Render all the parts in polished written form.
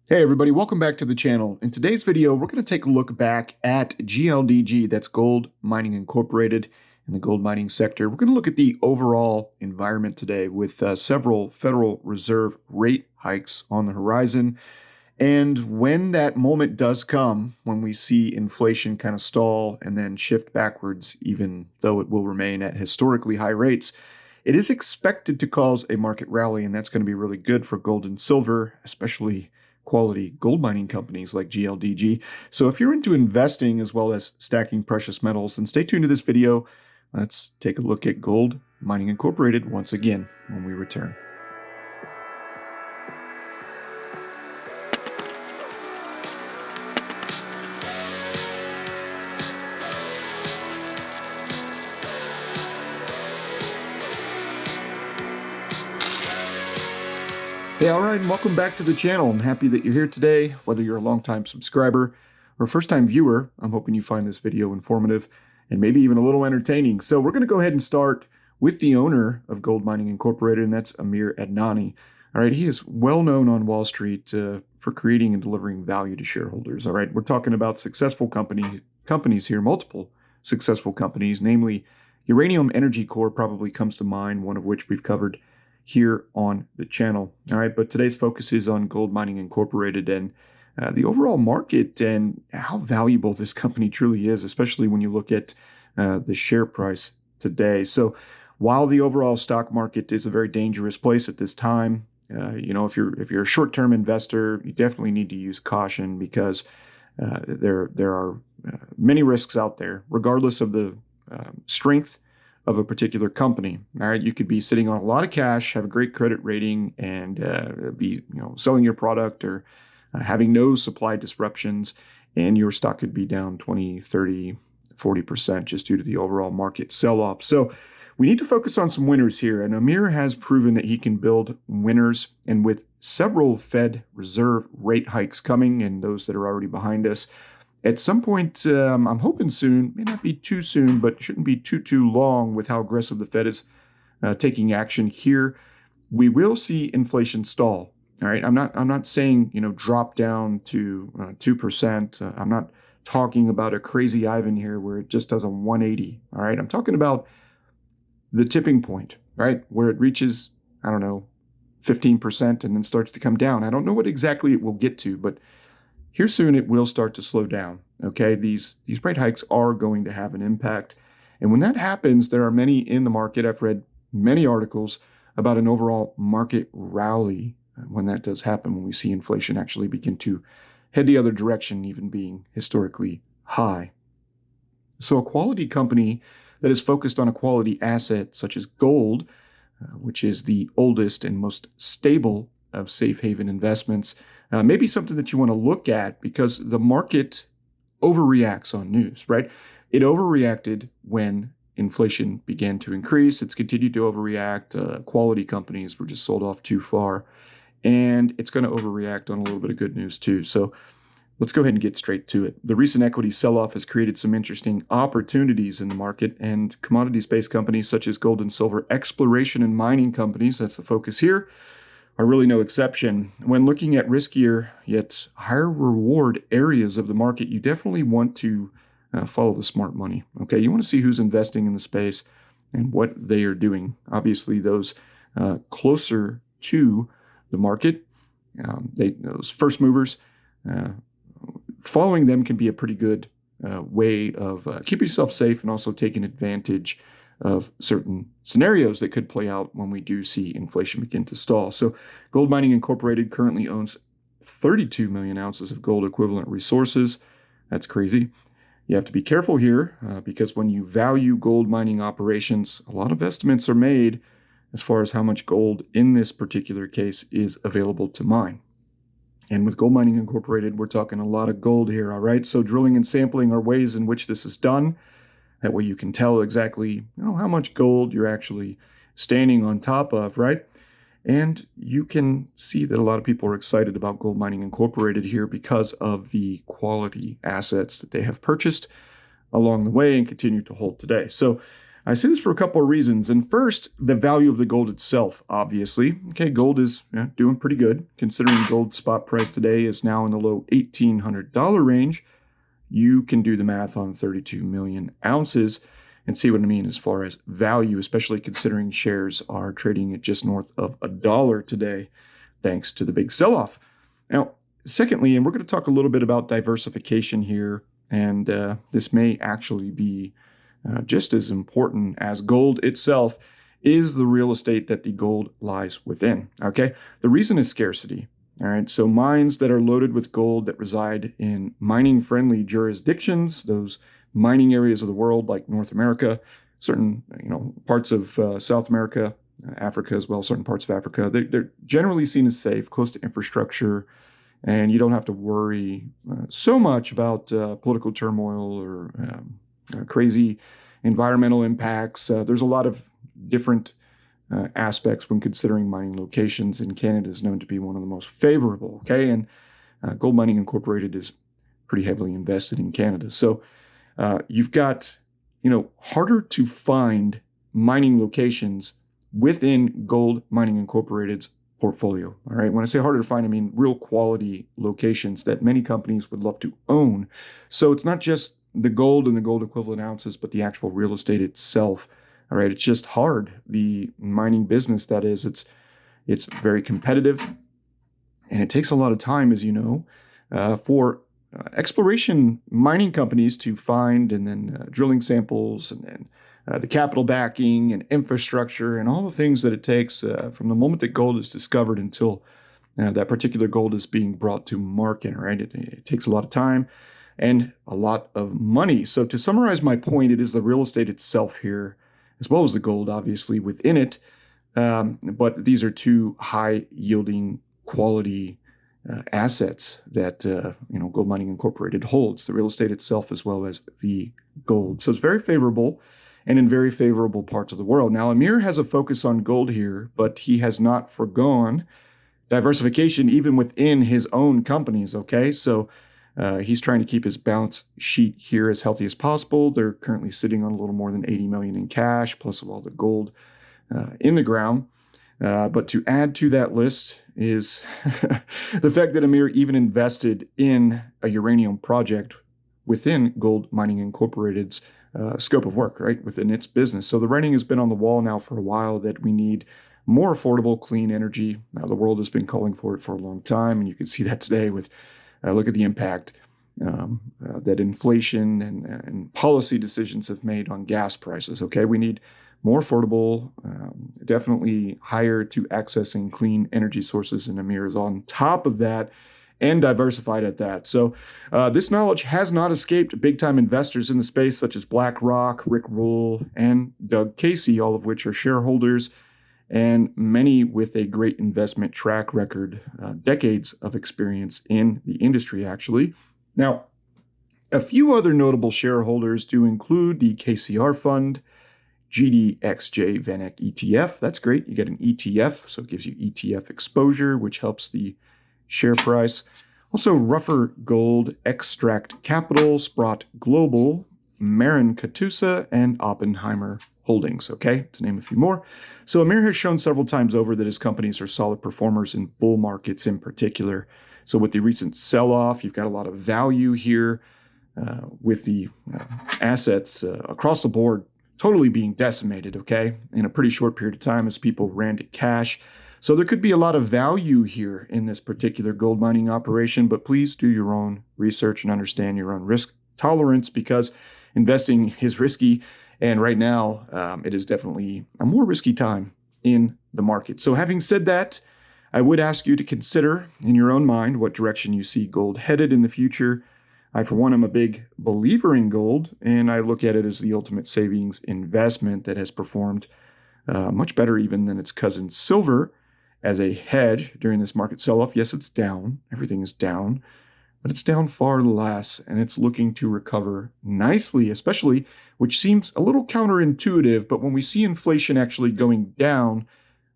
Hey everybody, welcome back to the channel. In today's video, we're going to take a look back at GLDG, that's Gold Mining Incorporated in the gold mining sector. We're going to look at the overall environment today with several Federal Reserve rate hikes on the horizon. And when that moment does come, when we see inflation kind of stall and then shift backwards, even though it will remain at historically high rates, it is expected to cause a market rally, and that's going to be really good for gold and silver, especially quality gold mining companies like GLDG. So if you're into investing as well as stacking precious metals, then stay tuned to this video. Let's take a look at Gold Mining Incorporated once again when we return. Hey, all right, and welcome back to the channel. I'm happy that you're here today. Whether you're a longtime subscriber or a first-time viewer, I'm hoping you find this video informative and maybe even a little entertaining. So we're going to go ahead and start with the owner of Gold Mining Incorporated, and that's Amir Adnani. All right, he is well known on Wall Street for creating and delivering value to shareholders. All right, we're talking about successful companies here, multiple successful companies, namely Uranium Energy Corp probably comes to mind, one of which we've covered here on the channel. All right, but today's focus is on Gold Mining Incorporated and the overall market and how valuable this company truly is, especially when you look at the share price today. So while the overall stock market is a very dangerous place at this time, if you're a short-term investor, you definitely need to use caution because there are many risks out there, regardless of the strength of a particular company. All right, you could be sitting on a lot of cash, have a great credit rating, and be selling your product or having no supply disruptions, and your stock could be down 20, 30, 40% just due to the overall market sell-off. So we need to focus on some winners here, and Amir has proven that he can build winners, and with several Fed Reserve rate hikes coming and those that are already behind us, at some point, I'm hoping soon, may not be too soon, but shouldn't be too long with how aggressive the Fed is taking action here, we will see inflation stall. All right, I'm not saying drop down to 2%. I'm not talking about a crazy Ivan here where it just does a 180. All right, I'm talking about the tipping point, right, where it reaches 15% and then starts to come down. I don't know what exactly it will get to, but here soon it will start to slow down. Okay, these rate hikes are going to have an impact. And when that happens, there are many in the market. I've read many articles about an overall market rally when that does happen, when we see inflation actually begin to head the other direction, even being historically high. So a quality company that is focused on a quality asset such as gold, which is the oldest and most stable of safe haven investments, maybe something that you want to look at because the market overreacts on news, right? It overreacted when inflation began to increase. It's continued to overreact. Quality companies were just sold off too far. And it's going to overreact on a little bit of good news too. So let's go ahead and get straight to it. The recent equity sell-off has created some interesting opportunities in the market, and commodities-based companies such as gold and silver exploration and mining companies, that's the focus here, are really no exception. When looking at riskier yet higher reward areas of the market, you definitely want to follow the smart money. Okay, you want to see who's investing in the space and what they are doing. Obviously, those closer to the market, those first movers, following them can be a pretty good way of keeping yourself safe and also taking advantage of certain scenarios that could play out when we do see inflation begin to stall. So Gold Mining Incorporated currently owns 32 million ounces of gold equivalent resources. That's crazy. You have to be careful here because when you value gold mining operations, a lot of estimates are made as far as how much gold in this particular case is available to mine. And with Gold Mining Incorporated, we're talking a lot of gold here, all right? So drilling and sampling are ways in which this is done. That way you can tell exactly how much gold you're actually standing on top of, right? And you can see that a lot of people are excited about Gold Mining Incorporated here because of the quality assets that they have purchased along the way and continue to hold today. So I say this for a couple of reasons. And first, the value of the gold itself, obviously. Okay, gold is doing pretty good. Considering gold spot price today is now in the low $1,800 range, you can do the math on 32 million ounces and see what I mean as far as value, especially considering shares are trading at just north of $1 today, thanks to the big sell-off. Now, secondly, and we're going to talk a little bit about diversification here, and this may actually be just as important as gold itself, is the real estate that the gold lies within. Okay, the reason is scarcity. All right, so mines that are loaded with gold that reside in mining-friendly jurisdictions, those mining areas of the world like North America, certain parts of South America, Africa as well, certain parts of Africa, they're generally seen as safe, close to infrastructure, and you don't have to worry so much about political turmoil or crazy environmental impacts. There's a lot of different aspects when considering mining locations, and Canada is known to be one of the most favorable. Okay, and Gold Mining Incorporated is pretty heavily invested in Canada. So you've got harder to find mining locations within Gold Mining Incorporated's portfolio. All right, when I say harder to find, I mean real quality locations that many companies would love to own. So it's not just the gold and the gold equivalent ounces, but the actual real estate itself. All right, it's just hard. The mining business, that is, it's very competitive, and it takes a lot of time, as you know, for exploration mining companies to find and then drilling samples and then the capital backing and infrastructure and all the things that it takes from the moment that gold is discovered until that particular gold is being brought to market. Right, it takes a lot of time and a lot of money. So to summarize my point, it is the real estate itself here, as well as the gold, obviously, within it. But these are two high-yielding quality assets that Gold Mining Incorporated holds, the real estate itself as well as the gold. So it's very favorable and in very favorable parts of the world. Now, Amir has a focus on gold here, but he has not forgone diversification even within his own companies, okay? So he's trying to keep his balance sheet here as healthy as possible. They're currently sitting on a little more than 80 million in cash, plus of all the gold in the ground. But to add to that list is the fact that Amir even invested in a uranium project within Gold Mining Incorporated's scope of work, right, within its business. So the writing has been on the wall now for a while that we need more affordable, clean energy. Now, the world has been calling for it for a long time, and you can see that today with look at the impact that inflation and policy decisions have made on gas prices. Okay, we need more affordable, definitely higher to accessing clean energy sources, and Amir is on top of that and diversified at that. So this knowledge has not escaped big-time investors in the space, such as BlackRock, Rick Rule, and Doug Casey, all of which are shareholders, and many with a great investment track record, decades of experience in the industry, actually. Now, a few other notable shareholders do include the KCR Fund, GDXJ VanEck ETF. That's great. You get an ETF, so it gives you ETF exposure, which helps the share price. Also, Ruffer Gold, Extract Capital, Sprott Global, Marin Katusa, and Oppenheimer Holdings, okay, to name a few more. So Amir has shown several times over that his companies are solid performers in bull markets in particular. So with the recent sell-off, you've got a lot of value here with the assets across the board totally being decimated, okay, in a pretty short period of time as people ran to cash. So there could be a lot of value here in this particular gold mining operation, but please do your own research and understand your own risk tolerance, because investing is risky. And right now, it is definitely a more risky time in the market. So having said that, I would ask you to consider in your own mind what direction you see gold headed in the future. I, for one, am a big believer in gold, and I look at it as the ultimate savings investment that has performed much better even than its cousin silver as a hedge during this market sell-off. Yes, it's down. Everything is down, but it's down far less, and it's looking to recover nicely, especially, which seems a little counterintuitive, but when we see inflation actually going down,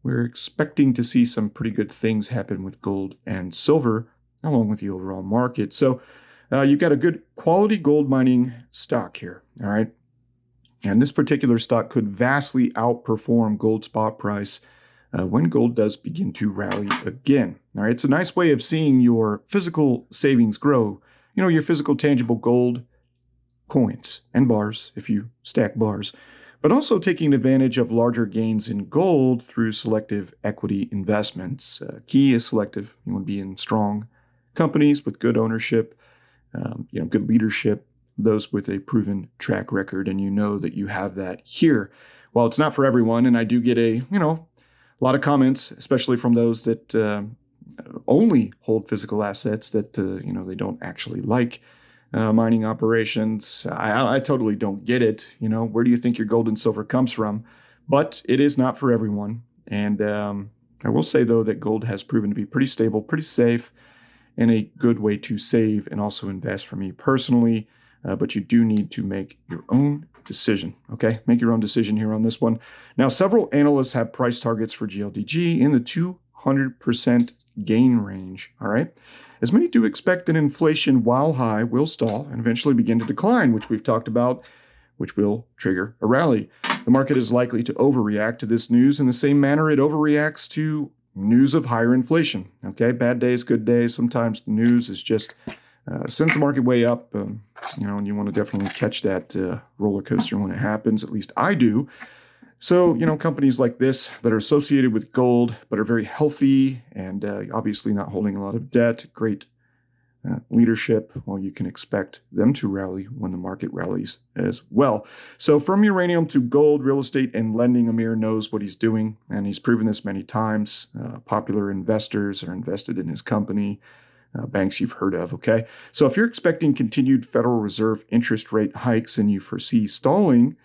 we're expecting to see some pretty good things happen with gold and silver, along with the overall market. So you've got a good quality gold mining stock here, all right? And this particular stock could vastly outperform gold spot price when gold does begin to rally again. All right, it's a nice way of seeing your physical savings grow. You know, your physical tangible gold coins and bars, if you stack bars, but also taking advantage of larger gains in gold through selective equity investments. Key is selective. You want to be in strong companies with good ownership, good leadership, those with a proven track record, and you know that you have that here. Well, it's not for everyone, and I do get a lot of comments, especially from those that only hold physical assets that they don't actually like mining operations. I totally don't get it. Where do you think your gold and silver comes from? But it is not for everyone. And I will say, though, that gold has proven to be pretty stable, pretty safe, and a good way to save and also invest for me personally. But you do need to make your own decision, okay? Make your own decision here on this one. Now, several analysts have price targets for GLDG in the 200% gain range, all right? As many do expect that inflation, while high, will stall and eventually begin to decline, which we've talked about, which will trigger a rally. The market is likely to overreact to this news in the same manner it overreacts to news of higher inflation, okay? Bad days, good days. Sometimes news is just sends the market way up, and you want to definitely catch that roller coaster when it happens. At least I do. So, companies like this that are associated with gold, but are very healthy and obviously not holding a lot of debt, great leadership, well, you can expect them to rally when the market rallies as well. So from uranium to gold, real estate, and lending, Amir knows what he's doing, and he's proven this many times. Popular investors are invested in his company. Banks you've heard of, okay? So if you're expecting continued Federal Reserve interest rate hikes and you foresee stalling,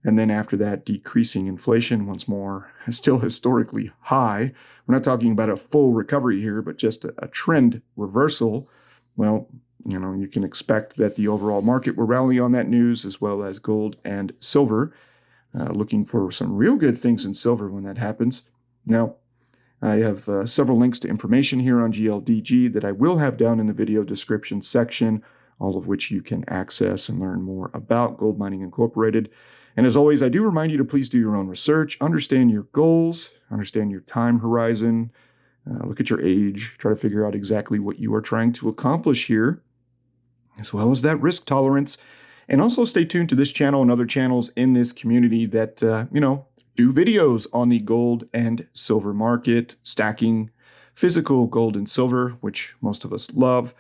and then after that decreasing inflation once more, still historically high, we're not talking about a full recovery here, but just a trend reversal, well, you can expect that the overall market will rally on that news, as well as gold and silver. Looking for some real good things in silver when that happens. Now, I have several links to information here on GLDG that I will have down in the video description section, all of which you can access and learn more about Gold Mining Incorporated. And as always, I do remind you to please do your own research, understand your goals, understand your time horizon, look at your age, try to figure out exactly what you are trying to accomplish here, as well as that risk tolerance. And also stay tuned to this channel and other channels in this community that, do videos on the gold and silver market, stacking physical gold and silver, which most of us love,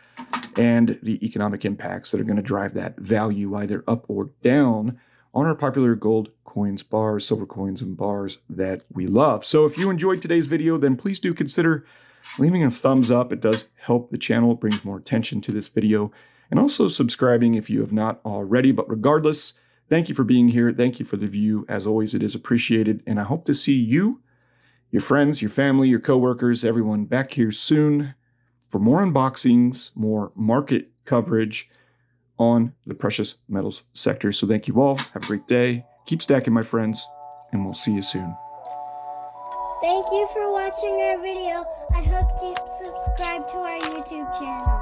and the economic impacts that are going to drive that value either up or down on our popular gold coins, bars, silver coins, and bars that we love. So if you enjoyed today's video, then please do consider leaving a thumbs up. It does help the channel. It brings more attention to this video. And also subscribing if you have not already. But regardless, thank you for being here. Thank you for the view. As always, it is appreciated. And I hope to see you, your friends, your family, your coworkers, everyone back here soon for more unboxings, more market coverage on the precious metals sector. So thank you all. Have a great day. Keep stacking, my friends, and we'll see you soon. Thank you for watching our video. I hope you subscribe to our YouTube channel.